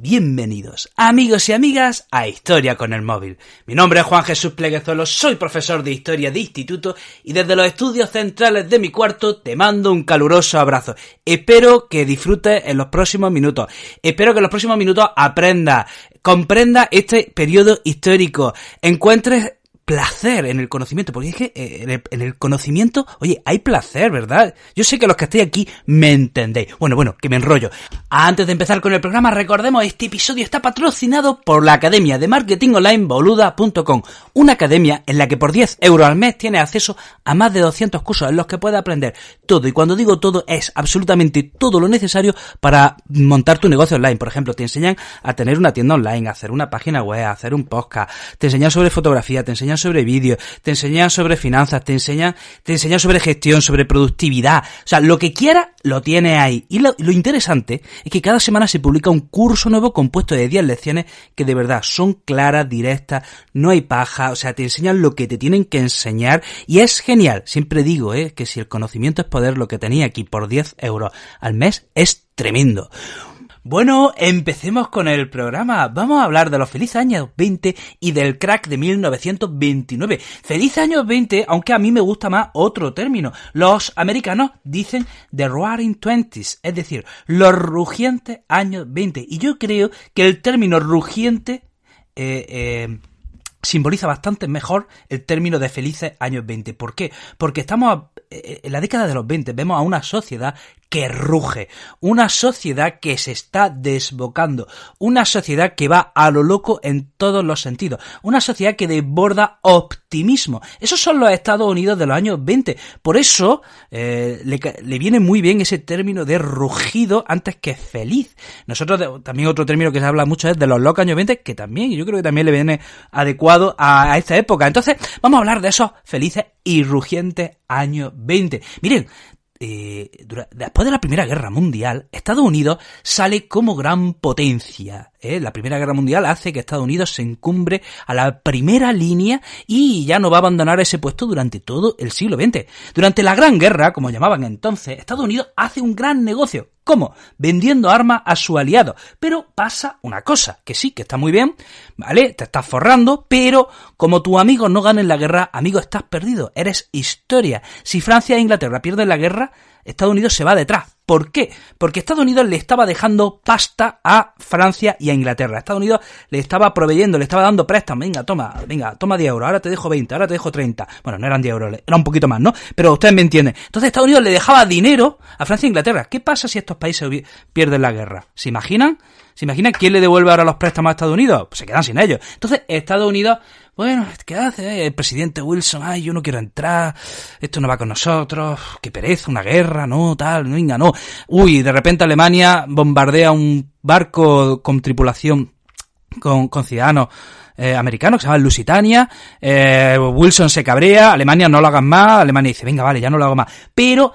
Bienvenidos, amigos y amigas, a Historia con el Móvil. Mi nombre es Juan Jesús Pleguezolo, soy profesor de Historia de Instituto y desde los estudios centrales de mi cuarto te mando un caluroso abrazo. Espero que disfrutes en los próximos minutos. Espero que en los próximos minutos aprendas, comprenda este periodo histórico, encuentres placer en el conocimiento, porque es que en el conocimiento, oye, hay placer, ¿verdad? Yo sé que los que estáis aquí me entendéis. Bueno, que me enrollo. Antes de empezar con el programa, recordemos, este episodio está patrocinado por la Academia de Marketing Online Boluda.com, una academia en la que por 10 euros al mes tienes acceso a más de 200 cursos en los que puedes aprender todo, y cuando digo todo, es absolutamente todo lo necesario para montar tu negocio online. Por ejemplo, te enseñan a tener una tienda online, a hacer una página web, a hacer un podcast, te enseñan sobre fotografía, te enseñan sobre vídeos, te enseñan sobre finanzas, te enseñan sobre gestión, sobre productividad. O sea, lo que quieras lo tienes ahí. Y lo interesante es que cada semana se publica un curso nuevo compuesto de 10 lecciones que de verdad son claras, directas, no hay paja, o sea, te enseñan lo que te tienen que enseñar y es genial. Siempre digo, que si el conocimiento es poder, lo que tenía aquí por 10 euros al mes es tremendo. Bueno, empecemos con el programa. Vamos a hablar de los felices años 20 y del crack de 1929. Felices años 20, aunque a mí me gusta más otro término. Los americanos dicen the roaring twenties, es decir, los rugientes años 20. Y yo creo que el término rugiente simboliza bastante mejor el término de felices años 20. ¿Por qué? Porque estamos en la década de los 20, vemos a una sociedad que ruge, una sociedad que se está desbocando, una sociedad que va a lo loco en todos los sentidos, una sociedad que desborda optimismo. Esos son los Estados Unidos de los años 20. Por eso le viene muy bien ese término de rugido antes que feliz. Nosotros también otro término que se habla mucho es de los locos años 20, que también, yo creo que también le viene adecuado a esta época. Entonces, vamos a hablar de esos felices y rugientes años 20. Miren, después de la Primera Guerra Mundial, Estados Unidos sale como gran potencia. La Primera Guerra Mundial hace que Estados Unidos se encumbre a la primera línea y ya no va a abandonar ese puesto durante todo el siglo XX. Durante la Gran Guerra, como llamaban entonces, Estados Unidos hace un gran negocio. ¿Cómo? Vendiendo armas a sus aliados. Pero pasa una cosa, que sí, que está muy bien, ¿vale? Te estás forrando, pero como tus amigos no ganen la guerra, amigo, estás perdido. Eres historia. Si Francia e Inglaterra pierden la guerra, Estados Unidos se va detrás. ¿Por qué? Porque Estados Unidos le estaba dejando pasta a Francia y a Inglaterra. Estados Unidos le estaba proveyendo, le estaba dando préstamos. Venga, toma 10 euros, ahora te dejo 20, ahora te dejo 30. Bueno, no eran 10 euros, era un poquito más, ¿no? Pero ustedes me entienden. Entonces Estados Unidos le dejaba dinero a Francia e Inglaterra. ¿Qué pasa si estos países pierden la guerra? ¿Se imaginan? ¿Quién le devuelve ahora los préstamos a Estados Unidos? Pues se quedan sin ellos. Entonces Estados Unidos, bueno, ¿qué hace? El presidente Wilson, yo no quiero entrar, esto no va con nosotros, qué pereza, una guerra, no, tal, venga, no. Uy, de repente Alemania bombardea un barco con tripulación, con ciudadanos americanos que se llama Lusitania, Wilson se cabrea, Alemania no lo hagan más, Alemania dice, venga, vale, ya no lo hago más. Pero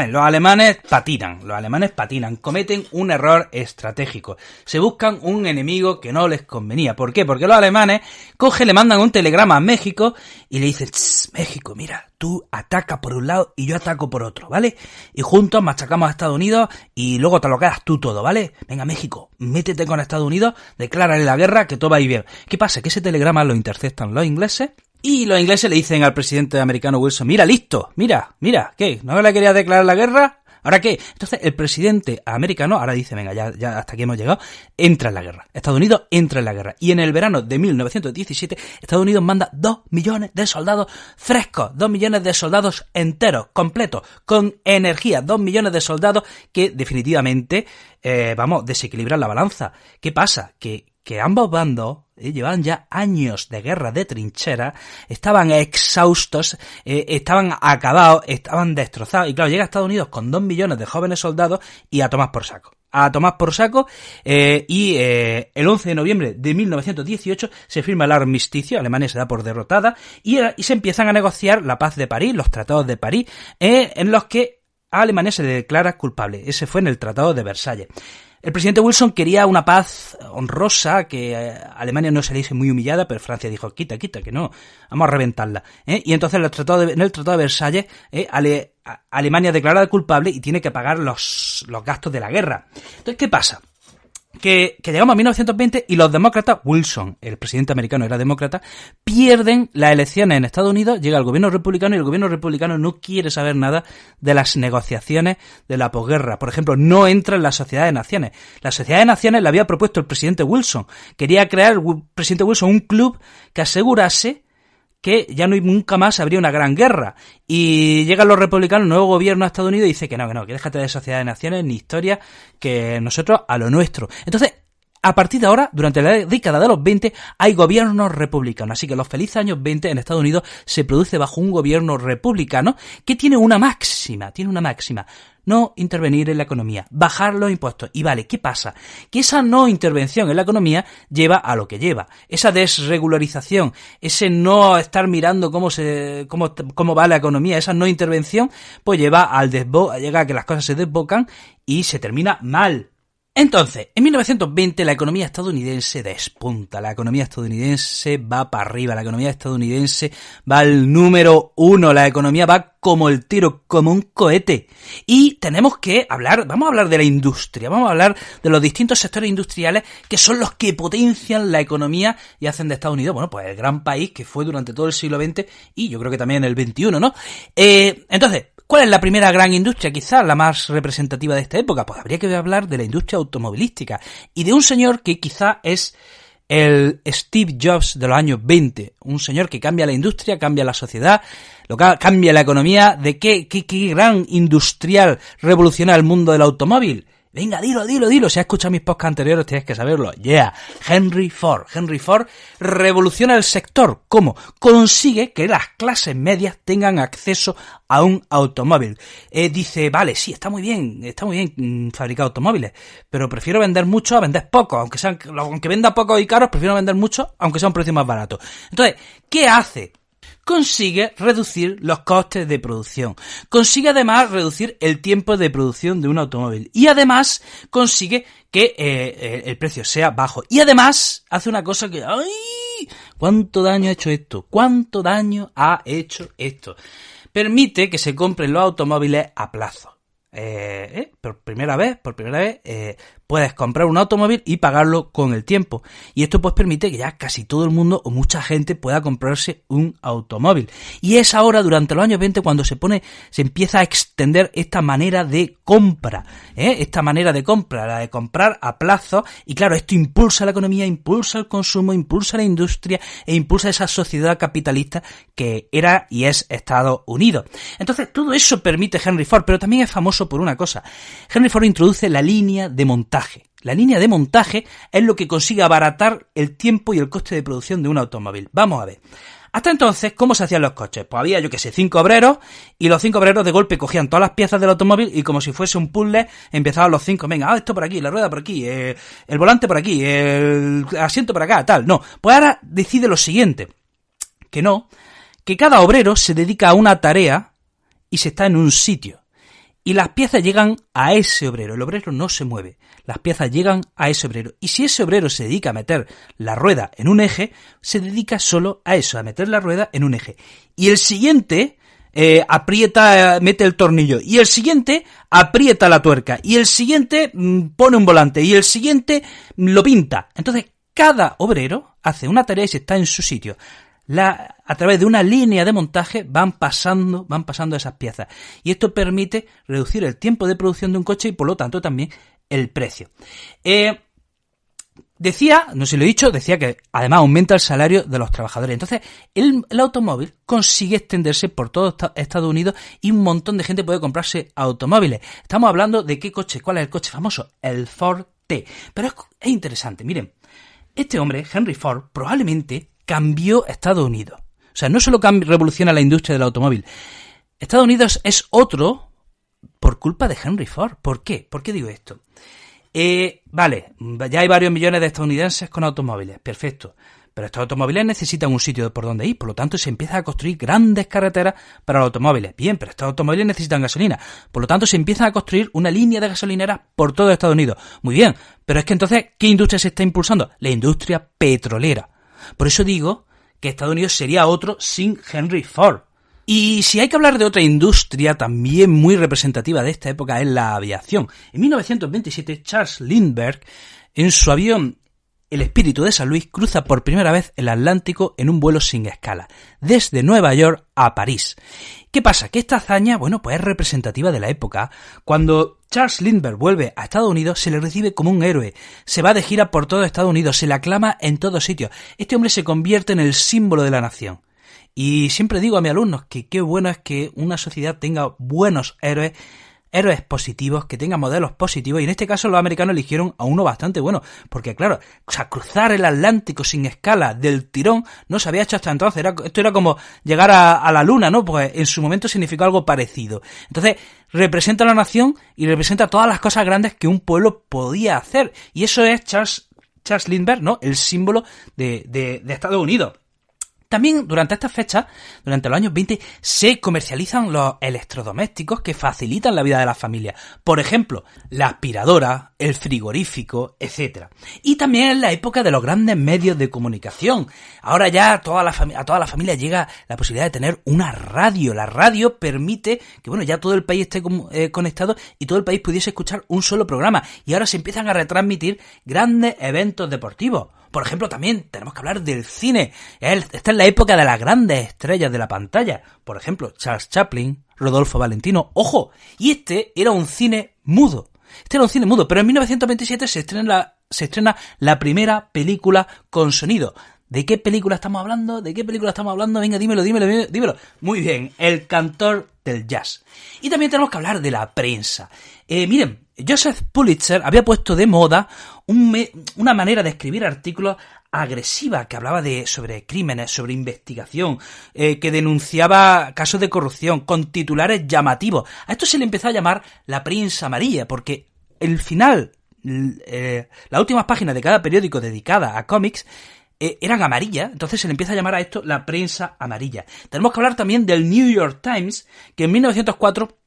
los alemanes patinan, cometen un error estratégico. Se buscan un enemigo que no les convenía. ¿Por qué? Porque los alemanes le mandan un telegrama a México y le dicen, México, mira, tú ataca por un lado y yo ataco por otro, ¿vale? Y juntos machacamos a Estados Unidos y luego te lo quedas tú todo, ¿vale? Venga, México, métete con Estados Unidos, declárale la guerra, que todo va a ir bien. ¿Qué pasa? Que ese telegrama lo interceptan los ingleses. Y los ingleses le dicen al presidente americano Wilson, mira, listo, mira, ¿qué? ¿No le quería declarar la guerra? ¿Ahora qué? Entonces el presidente americano ahora dice, venga, ya hasta aquí hemos llegado, entra en la guerra. Estados Unidos entra en la guerra. Y en el verano de 1917, Estados Unidos manda 2 millones de soldados frescos, 2 millones de soldados enteros, completos, con energía, 2 millones de soldados que definitivamente, desequilibran la balanza. ¿Qué pasa? Que ambos bandos llevaban ya años de guerra de trinchera, estaban exhaustos, estaban acabados, estaban destrozados. Y claro, llega a Estados Unidos con 2 millones de jóvenes soldados y a tomar por saco. Y el 11 de noviembre de 1918 se firma el armisticio, Alemania se da por derrotada y se empiezan a negociar la paz de París, los tratados de París, en los que a Alemania se le declara culpable. Ese fue en el Tratado de Versalles. El presidente Wilson quería una paz honrosa, que Alemania no saliese muy humillada, pero Francia dijo, quita, que no, vamos a reventarla. Y entonces en el Tratado de Versalles, Alemania declara culpable y tiene que pagar los gastos de la guerra. Entonces, ¿qué pasa? que llegamos a 1920 y los demócratas, Wilson, el presidente americano era demócrata, pierden las elecciones en Estados Unidos, llega el gobierno republicano y el gobierno republicano no quiere saber nada de las negociaciones de la posguerra. Por ejemplo, no entra en la Sociedad de Naciones. La Sociedad de Naciones la había propuesto el presidente Wilson. Quería crear el presidente Wilson un club que asegurase que ya nunca más habría una gran guerra. Y llegan los republicanos, el nuevo gobierno de Estados Unidos y dice que déjate de Sociedad de Naciones ni historia, que nosotros a lo nuestro. Entonces, a partir de ahora, durante la década de los 20, hay gobiernos republicanos. Así que los felices años 20 en Estados Unidos se produce bajo un gobierno republicano que tiene una máxima. No intervenir en la economía, bajar los impuestos. Y vale, ¿qué pasa? Que esa no intervención en la economía lleva a lo que lleva. Esa desregularización, ese no estar mirando cómo va la economía, esa no intervención, pues llega a que las cosas se desbocan y se termina mal. Entonces, en 1920 la economía estadounidense despunta, la economía estadounidense va para arriba, la economía estadounidense va al número 1, la economía va como el tiro, como un cohete. Y vamos a hablar de la industria, vamos a hablar de los distintos sectores industriales que son los que potencian la economía y hacen de Estados Unidos, bueno, pues el gran país que fue durante todo el siglo XX y yo creo que también en el XXI, ¿no? Entonces, ¿cuál es la primera gran industria, quizás la más representativa de esta época? Pues habría que hablar de la industria automovilística y de un señor que quizás es el Steve Jobs de los años 20, un señor que cambia la industria, cambia la sociedad, cambia la economía. ¿De qué gran industrial revoluciona el mundo del automóvil? Venga, dilo. Si has escuchado mis podcasts anteriores tienes que saberlo. Henry Ford. Henry Ford revoluciona el sector. ¿Cómo? Consigue que las clases medias tengan acceso a un automóvil. Dice, vale, sí, está muy bien fabricar automóviles, pero prefiero vender mucho a vender poco. Aunque venda pocos y caros, prefiero vender mucho, aunque sea un precio más barato. Entonces, ¿qué hace? Consigue reducir los costes de producción, consigue además reducir el tiempo de producción de un automóvil y además consigue que el precio sea bajo y además hace una cosa que ¡ay! ¿Cuánto daño ha hecho esto? ¿Cuánto daño ha hecho esto? Permite que se compren los automóviles a plazo. Por primera vez puedes comprar un automóvil y pagarlo con el tiempo. Y esto pues permite que ya casi todo el mundo o mucha gente pueda comprarse un automóvil. Y es ahora, durante los años 20, cuando se empieza a extender esta manera de compra. Esta manera de compra, la de comprar a plazo. Y claro, esto impulsa la economía, impulsa el consumo, impulsa la industria e impulsa esa sociedad capitalista que era y es Estados Unidos. Entonces, todo eso permite Henry Ford, pero también es famoso por una cosa. Henry Ford introduce la línea de montaje. La línea de montaje es lo que consigue abaratar el tiempo y el coste de producción de un automóvil. Vamos a ver. Hasta entonces, ¿cómo se hacían los coches? Pues había, 5 obreros y los 5 obreros de golpe cogían todas las piezas del automóvil y como si fuese un puzzle empezaban los 5. Venga, esto por aquí, la rueda por aquí, el volante por aquí, el asiento por acá, tal. No, pues ahora decide lo siguiente. Que cada obrero se dedica a una tarea y se está en un sitio. Y las piezas llegan a ese obrero. El obrero no se mueve. Las piezas llegan a ese obrero. Y si ese obrero se dedica a meter la rueda en un eje, se dedica solo a eso, a meter la rueda en un eje. Y el siguiente mete el tornillo. Y el siguiente aprieta la tuerca. Y el siguiente pone un volante. Y el siguiente lo pinta. Entonces, cada obrero hace una tarea y se está en su sitio. A través de una línea de montaje van pasando esas piezas. Y esto permite reducir el tiempo de producción de un coche y por lo tanto también el precio. Decía que además aumenta el salario de los trabajadores. Entonces, el automóvil consigue extenderse por todo Estados Unidos y un montón de gente puede comprarse automóviles. Estamos hablando de qué coche, cuál es el coche famoso, el Ford T. Pero es interesante, miren, este hombre, Henry Ford, probablemente cambió Estados Unidos. O sea, no solo revoluciona la industria del automóvil. Estados Unidos es otro por culpa de Henry Ford. ¿Por qué? ¿Por qué digo esto? Vale, ya hay varios millones de estadounidenses con automóviles. Perfecto. Pero estos automóviles necesitan un sitio por donde ir. Por lo tanto, se empieza a construir grandes carreteras para los automóviles. Bien, pero estos automóviles necesitan gasolina. Por lo tanto, se empieza a construir una línea de gasolineras por todo Estados Unidos. Muy bien. Pero es que entonces, ¿qué industria se está impulsando? La industria petrolera. Por eso digo que Estados Unidos sería otro sin Henry Ford. Y si hay que hablar de otra industria también muy representativa de esta época es la aviación. En 1927 Charles Lindbergh en su avión, el espíritu de San Luis cruza por primera vez el Atlántico en un vuelo sin escala, desde Nueva York a París. ¿Qué pasa? Que esta hazaña, bueno, pues es representativa de la época. Cuando Charles Lindbergh vuelve a Estados Unidos, se le recibe como un héroe. Se va de gira por todo Estados Unidos, se le aclama en todos sitios. Este hombre se convierte en el símbolo de la nación. Y siempre digo a mis alumnos que qué bueno es que una sociedad tenga buenos héroes positivos, que tengan modelos positivos, y en este caso los americanos eligieron a uno bastante bueno, porque claro, o sea, cruzar el Atlántico sin escala del tirón no se había hecho hasta entonces, esto era como llegar a la luna, ¿no? Pues en su momento significó algo parecido. Entonces, representa a la nación y representa todas las cosas grandes que un pueblo podía hacer, y eso es Charles Lindbergh, ¿no? El símbolo de Estados Unidos. También durante estas fechas, durante los años 20, se comercializan los electrodomésticos que facilitan la vida de las familias. Por ejemplo, la aspiradora, el frigorífico, etc. Y también es la época de los grandes medios de comunicación. Ahora ya a toda la familia llega la posibilidad de tener una radio. La radio permite que, bueno, ya todo el país esté conectado y todo el país pudiese escuchar un solo programa. Y ahora se empiezan a retransmitir grandes eventos deportivos. Por ejemplo, también tenemos que hablar del cine. Esta es la época de las grandes estrellas de la pantalla. Por ejemplo, Charles Chaplin, Rodolfo Valentino. ¡Ojo! Y este era un cine mudo. Pero en 1927 se estrena la primera película con sonido. ¿De qué película estamos hablando? Venga, dímelo. Muy bien, El cantor del jazz. Y también tenemos que hablar de la prensa. Miren, Joseph Pulitzer había puesto de moda una manera de escribir artículos agresiva que hablaba sobre crímenes, sobre investigación, que denunciaba casos de corrupción con titulares llamativos. A esto se le empezó a llamar la prensa amarilla, porque el final, las últimas páginas de cada periódico dedicada a cómics eran amarillas, entonces se le empieza a llamar a esto la prensa amarilla. Tenemos que hablar también del New York Times, que en 1904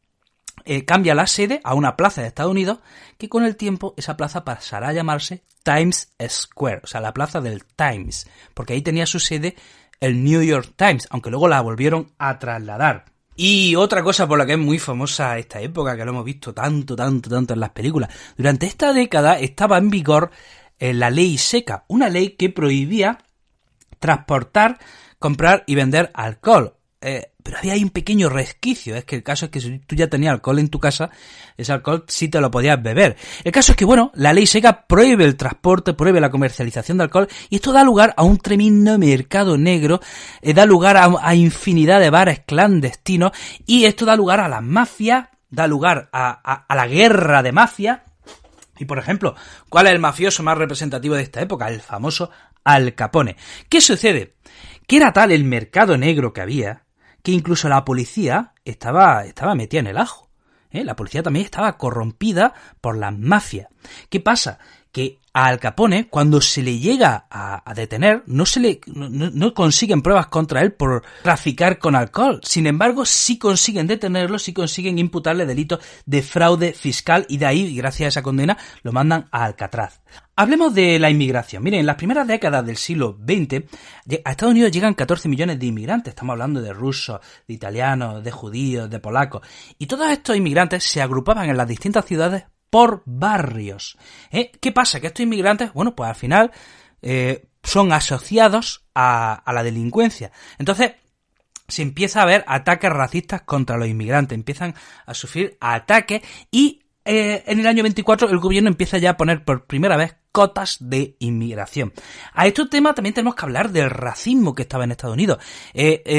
cambia la sede a una plaza de Estados Unidos, que con el tiempo esa plaza pasará a llamarse Times Square, o sea, la plaza del Times, porque ahí tenía su sede el New York Times, aunque luego la volvieron a trasladar. Y otra cosa por la que es muy famosa esta época, que lo hemos visto tanto en las películas, durante esta década estaba en vigor la ley seca, una ley que prohibía transportar, comprar y vender alcohol. Pero había ahí un pequeño resquicio, es que el caso es que si tú ya tenías alcohol en tu casa, ese alcohol sí te lo podías beber. El caso es que, bueno, la ley seca prohíbe el transporte, prohíbe la comercialización de alcohol, y esto da lugar a un tremendo mercado negro, da lugar a infinidad de bares clandestinos, y esto da lugar a las mafias, da lugar a la guerra de mafias. Y, por ejemplo, ¿cuál es el mafioso más representativo de esta época? El famoso Al Capone. ¿Qué sucede? Que era tal el mercado negro que había, que incluso la policía estaba metida en el ajo. La policía también estaba corrompida por las mafias. ¿Qué pasa? Que a Al Capone, cuando se le llega a detener, no consiguen pruebas contra él por traficar con alcohol. Sin embargo, sí consiguen detenerlo, sí consiguen imputarle delitos de fraude fiscal, y de ahí, gracias a esa condena, lo mandan a Alcatraz. Hablemos de la inmigración. Miren, en las primeras décadas del siglo XX, a Estados Unidos llegan 14 millones de inmigrantes. Estamos hablando de rusos, de italianos, de judíos, de polacos. Y todos estos inmigrantes se agrupaban en las distintas ciudades por barrios. ¿Qué pasa? Que estos inmigrantes, bueno, pues al final son asociados a la delincuencia. Entonces, se empieza a ver ataques racistas contra los inmigrantes, empiezan a sufrir ataques, y en el año 24 el gobierno empieza ya a poner por primera vez cotas de inmigración. A este tema también tenemos que hablar del racismo que estaba en Estados Unidos.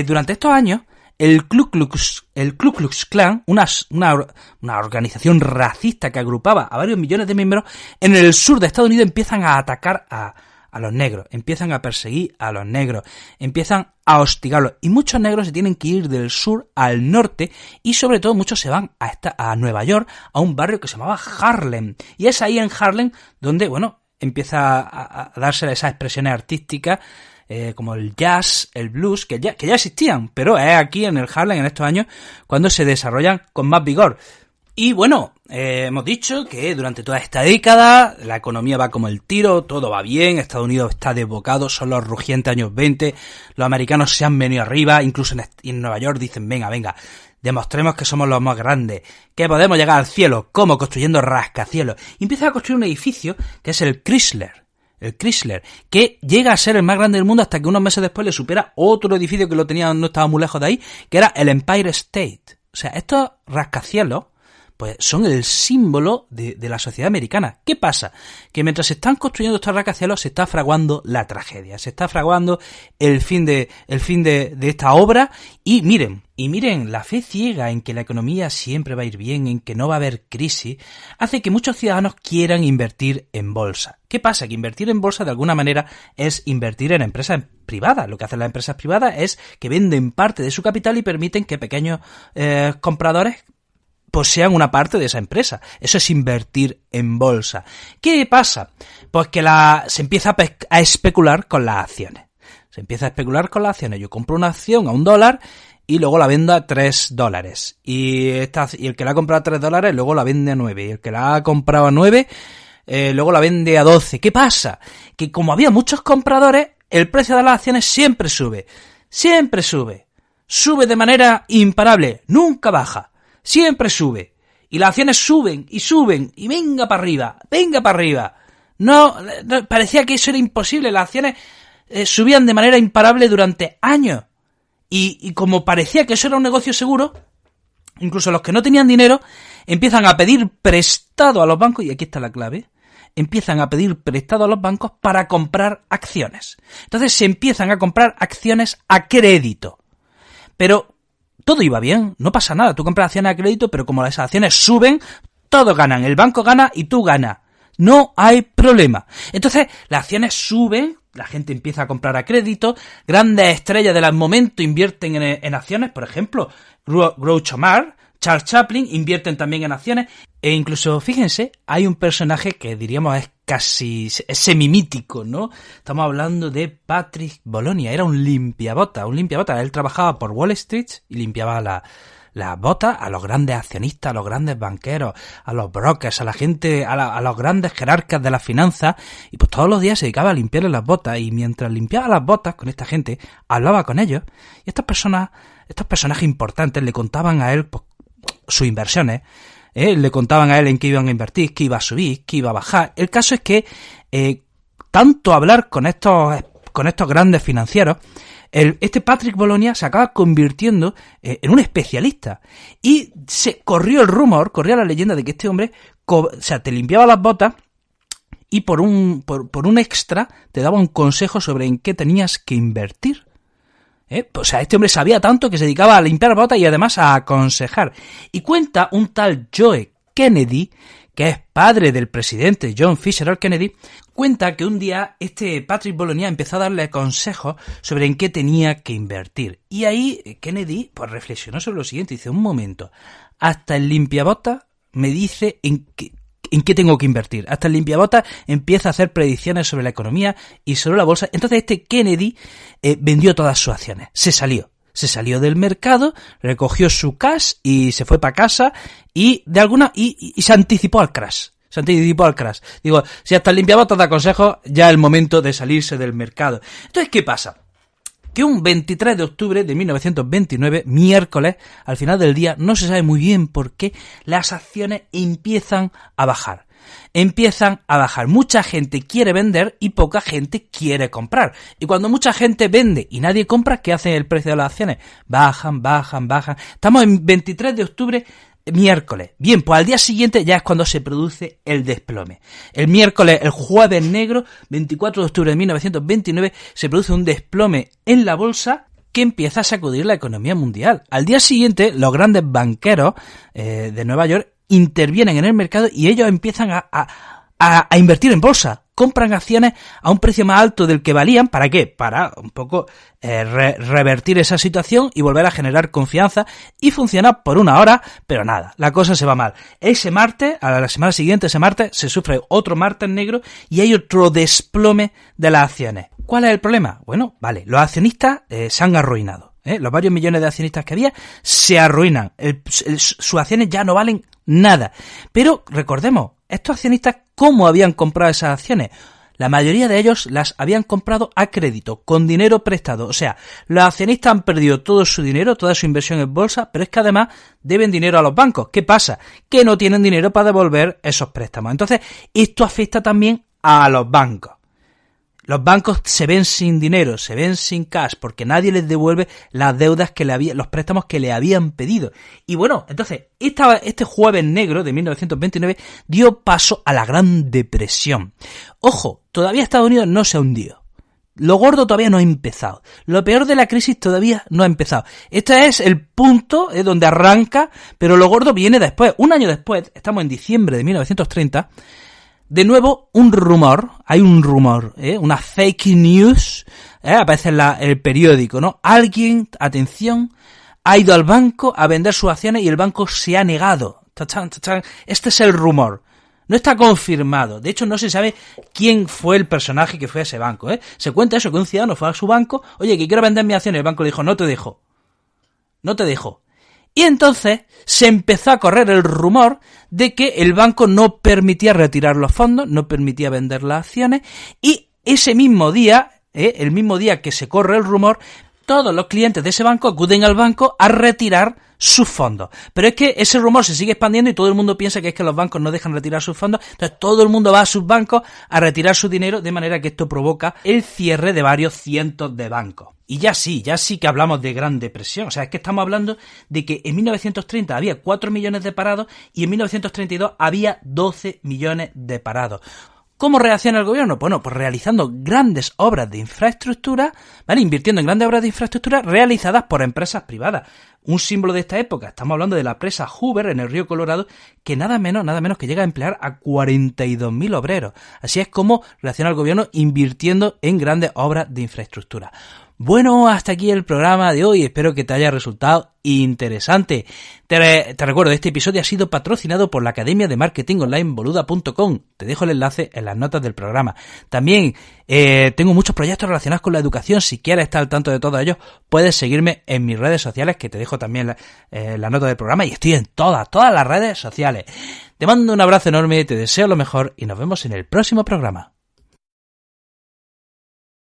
Durante estos años, el Ku Klux Klan, una organización racista que agrupaba a varios millones de miembros, en el sur de Estados Unidos empiezan a atacar a los negros, empiezan a perseguir a los negros, empiezan a hostigarlos, y muchos negros se tienen que ir del sur al norte, y sobre todo muchos se van a Nueva York, a un barrio que se llamaba Harlem, y es ahí en Harlem donde, bueno, empieza a darse esas expresiones artísticas, como el jazz, el blues, que ya existían, pero es aquí en el Harlem en estos años cuando se desarrollan con más vigor. Y bueno, hemos dicho que durante toda esta década la economía va como el tiro, todo va bien, Estados Unidos está desbocado, son los rugientes años 20, los americanos se han venido arriba, incluso en Nueva York dicen venga, demostremos que somos los más grandes, que podemos llegar al cielo, ¿cómo? Construyendo rascacielos. Y empieza a construir un edificio que es el Chrysler, que llega a ser el más grande del mundo hasta que unos meses después le supera otro edificio que lo tenía, no estaba muy lejos de ahí, que era el Empire State. O sea, estos rascacielos pues son el símbolo de la sociedad americana. ¿Qué pasa? Que mientras se están construyendo estos rascacielos se está fraguando la tragedia, se está fraguando el fin de esta obra y miren, la fe ciega en que la economía siempre va a ir bien, en que no va a haber crisis, hace que muchos ciudadanos quieran invertir en bolsa. ¿Qué pasa? Que invertir en bolsa de alguna manera es invertir en empresas privadas. Lo que hacen las empresas privadas es que venden parte de su capital y permiten que pequeños compradores posean una parte de esa empresa. Eso es invertir en bolsa. ¿Qué pasa? Pues que se empieza a especular con las acciones. Yo compro una acción a $1 y luego la vendo a $3. Y el que la ha comprado a $3 luego la vende a 9. Y el que la ha comprado a 9 luego la vende a 12. ¿Qué pasa? Que como había muchos compradores, el precio de las acciones siempre sube. Sube de manera imparable, nunca baja. Siempre sube. Y las acciones suben, y venga para arriba. No, parecía que eso era imposible. Las acciones subían de manera imparable durante años. Y como parecía que eso era un negocio seguro, incluso los que no tenían dinero empiezan a pedir prestado a los bancos, y aquí está la clave, empiezan a pedir prestado a los bancos para comprar acciones. Entonces se empiezan a comprar acciones a crédito. Pero todo iba bien, no pasa nada, tú compras acciones a crédito, pero como las acciones suben, todos ganan, el banco gana y tú ganas. No hay problema. Entonces, las acciones suben, la gente empieza a comprar a crédito, grandes estrellas del momento invierten en acciones, por ejemplo, Groucho Marx, Charles Chaplin invierten también en acciones, e incluso, fíjense, hay un personaje que diríamos es casi semimítico, ¿no? Estamos hablando de Patrick Bologna, era un limpiabotas, él trabajaba por Wall Street y limpiaba las botas a los grandes accionistas, a los grandes banqueros, a los brokers, a la gente, a los grandes jerarcas de las finanzas, y pues todos los días se dedicaba a limpiarle las botas, y mientras limpiaba las botas con esta gente, hablaba con ellos, y estos personajes importantes le contaban a él pues, sus inversiones, le contaban a él en qué iban a invertir, qué iba a subir, qué iba a bajar. El caso es que tanto hablar con estos grandes financieros, este Patrick Bologna se acaba convirtiendo en un especialista. Y corrió la leyenda de que este hombre, te limpiaba las botas y por un extra te daba un consejo sobre en qué tenías que invertir. O sea, este hombre sabía tanto que se dedicaba a limpiar botas y además a aconsejar. Y cuenta un tal Joe Kennedy, que es padre del presidente John Fitzgerald Kennedy, cuenta que un día este Patrick Bologna empezó a darle consejos sobre en qué tenía que invertir. Y ahí Kennedy pues reflexionó sobre lo siguiente, dice, un momento, hasta el limpiabotas me dice en qué tengo que invertir. Hasta el limpiabotas empieza a hacer predicciones sobre la economía y sobre la bolsa. Entonces este Kennedy vendió todas sus acciones. Se salió del mercado, recogió su cash y se fue para casa y se anticipó al crash. Digo, si hasta el limpiabotas da consejos, ya es el momento de salirse del mercado. Entonces, ¿qué pasa? Que un 23 de octubre de 1929, miércoles, al final del día, no se sabe muy bien por qué, las acciones empiezan a bajar. Mucha gente quiere vender y poca gente quiere comprar. Y cuando mucha gente vende y nadie compra, ¿qué hace el precio de las acciones? Bajan. Estamos en 23 de octubre, miércoles. Bien, pues al día siguiente ya es cuando se produce el desplome. El jueves negro, 24 de octubre de 1929, se produce un desplome en la bolsa que empieza a sacudir la economía mundial. Al día siguiente, los grandes banqueros de Nueva York intervienen en el mercado y ellos empiezan a invertir en bolsa. Compran acciones a un precio más alto del que valían. ¿Para qué? Para un poco revertir esa situación y volver a generar confianza. Y funciona por una hora, pero nada, la cosa se va mal. Ese martes, a la semana siguiente, se sufre otro martes negro y hay otro desplome de las acciones. ¿Cuál es el problema? Bueno, vale, los accionistas se han arruinado. Los varios millones de accionistas que había se arruinan. Sus acciones ya no valen nada. Pero recordemos, estos accionistas, ¿cómo habían comprado esas acciones? la mayoría de ellos las habían comprado a crédito, con dinero prestado. O sea, los accionistas han perdido todo su dinero, toda su inversión en bolsa, pero es que además deben dinero a los bancos. ¿Qué pasa? Que no tienen dinero para devolver esos préstamos. Entonces, esto afecta también a los bancos. Los bancos se ven sin dinero, se ven sin cash, porque nadie les devuelve las deudas los préstamos que le habían pedido. Y bueno, entonces, este jueves negro de 1929 dio paso a la Gran Depresión. Ojo, todavía Estados Unidos no se ha hundido. Lo gordo todavía no ha empezado. Lo peor de la crisis todavía no ha empezado. Este es el punto donde arranca, pero lo gordo viene después. Un año después, estamos en diciembre de 1930, de nuevo, hay un rumor, una fake news, aparece en el periódico, ¿no? Alguien, atención, ha ido al banco a vender sus acciones y el banco se ha negado. ¡Tachán, tachán! Este es el rumor. No está confirmado. De hecho, no se sabe quién fue el personaje que fue a ese banco, Se cuenta eso, que un ciudadano fue a su banco, oye, que quiero vender mis acciones. El banco le dijo, no te dejo. No te dejo. Y entonces se empezó a correr el rumor de que el banco no permitía retirar los fondos, no permitía vender las acciones, y ese mismo día, el mismo día que se corre el rumor, todos los clientes de ese banco acuden al banco a retirar sus fondos. Pero es que ese rumor se sigue expandiendo y todo el mundo piensa que es que los bancos no dejan retirar sus fondos, entonces todo el mundo va a sus bancos a retirar su dinero, de manera que esto provoca el cierre de varios cientos de bancos. Y ya sí que hablamos de Gran Depresión. O sea, es que estamos hablando de que en 1930 había 4 millones de parados y en 1932 había 12 millones de parados. ¿Cómo reacciona el gobierno? Bueno, pues realizando grandes obras de infraestructura, ¿vale? Invirtiendo en grandes obras de infraestructura realizadas por empresas privadas. Un símbolo de esta época, estamos hablando de la presa Hoover en el río Colorado, que nada menos que llega a emplear a 42.000 obreros. Así es como reacciona el gobierno invirtiendo en grandes obras de infraestructura. Bueno, hasta aquí el programa de hoy, espero que te haya resultado interesante. Te recuerdo, este episodio ha sido patrocinado por la Academia de Marketing Online Boluda.com. Te dejo el enlace en las notas del programa. También tengo muchos proyectos relacionados con la educación. Si quieres estar al tanto de todos ellos, puedes seguirme en mis redes sociales, que te dejo también la nota del programa, y estoy en todas las redes sociales. Te mando un abrazo enorme, te deseo lo mejor y nos vemos en el próximo programa.